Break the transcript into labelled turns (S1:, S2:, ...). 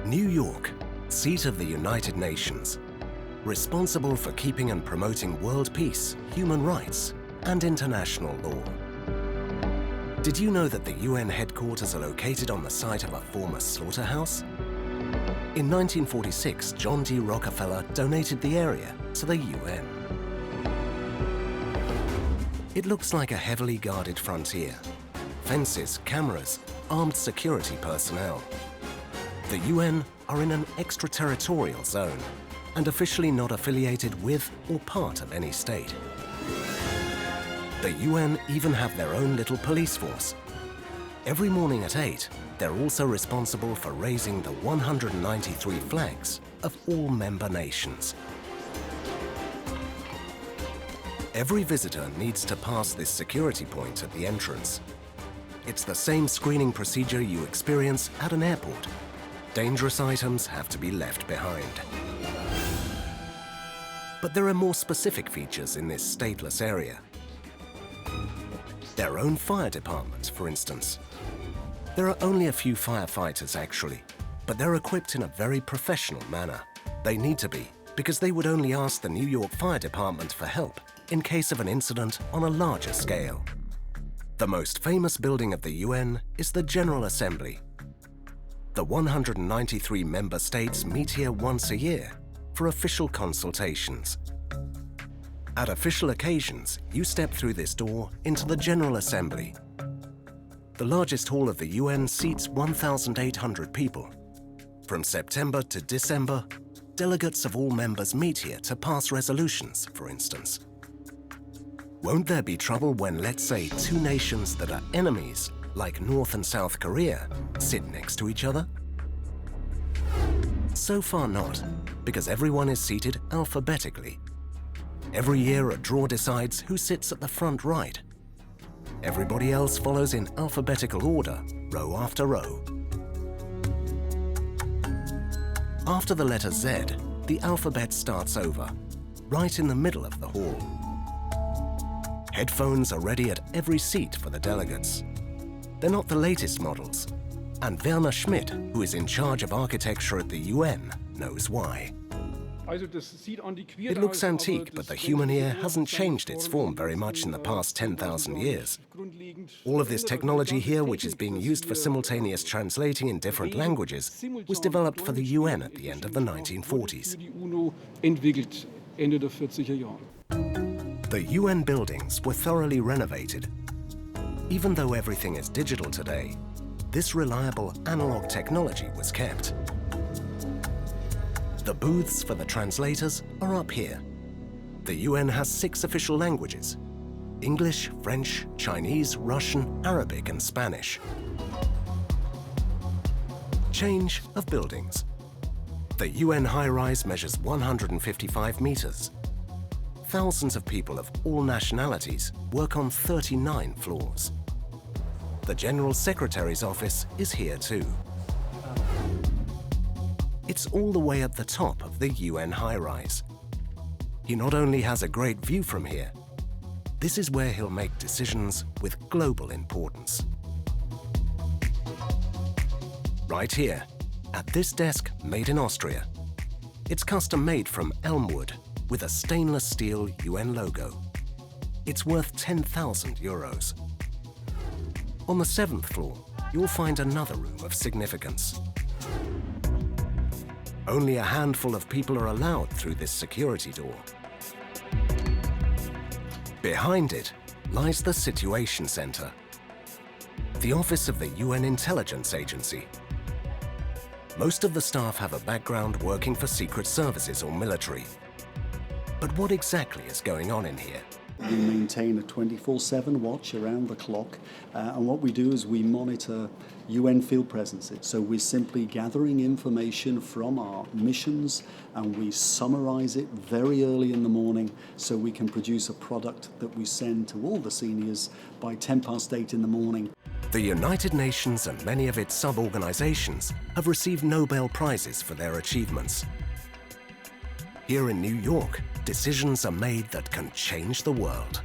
S1: New York, seat of the United Nations, responsible for keeping and promoting world peace, human rights, and international law. Did you know that the UN headquarters are located on the site of a former slaughterhouse? In 1946, John D. Rockefeller donated the area to the UN. It looks like a heavily guarded frontier. Fences, cameras, armed security personnel. The UN are in an extraterritorial zone and officially not affiliated with or part of any state. The UN even have their own little police force. Every morning at 8, they're also responsible for raising the 193 flags of all member nations. Every visitor needs to pass this security point at the entrance. It's the same screening procedure you experience at an airport. Dangerous items have to be left behind. But there are more specific features in this stateless area. Their own fire department, for instance. There are only a few firefighters, actually, but they're equipped in a very professional manner. They need to be, because they would only ask the New York Fire Department for help in case of an incident on a larger scale. The most famous building of the UN is the General Assembly. The 193 member states meet here once a year for official consultations. At official occasions, you step through this door into the General Assembly. The largest hall of the UN seats 1,800 people. From September to December, delegates of all members meet here to pass resolutions, for instance. Won't there be trouble when, let's say, two nations that are enemies, like North and South Korea, sit next to each other? So far not, because everyone is seated alphabetically. Every year a draw decides who sits at the front right. Everybody else follows in alphabetical order, row after row. After the letter Z, the alphabet starts over, right in the middle of the hall. Headphones are ready at every seat for the delegates. They're not the latest models, and Werner Schmidt, who is in charge of architecture at the UN, knows why. It looks antique, but the human ear hasn't changed its form very much in the past 10,000 years. All of this technology here, which is being used for simultaneous translating in different languages, was developed for the UN at the end of the 1940s. The UN buildings were thoroughly renovated. Even though everything is digital today, this reliable analog technology was kept. The booths for the translators are up here. The UN has 6 official languages: English, French, Chinese, Russian, Arabic, and Spanish. Change of buildings. The UN high-rise measures 155 meters. Thousands of people of all nationalities work on 39 floors. The General Secretary's office is here too. It's all the way at the top of the UN high-rise. He not only has a great view from here, this is where he'll make decisions with global importance. Right here, at this desk made in Austria. It's custom-made from elm wood with a stainless steel UN logo. It's worth 10,000 euros. On the 7th floor, you'll find another room of significance. Only a handful of people are allowed through this security door. Behind it lies the Situation Center, the office of the UN Intelligence Agency. Most of the staff have a background working for secret services or military. But what exactly is going on in here?
S2: We maintain a 24/7 watch around the clock, and what we do is we monitor UN field presences. So we're simply gathering information from our missions and we summarize it very early in the morning so we can produce a product that we send to all the seniors by 8:10 in the morning.
S1: The United Nations and many of its sub-organizations have received Nobel Prizes for their achievements. Here in New York, decisions are made that can change the world.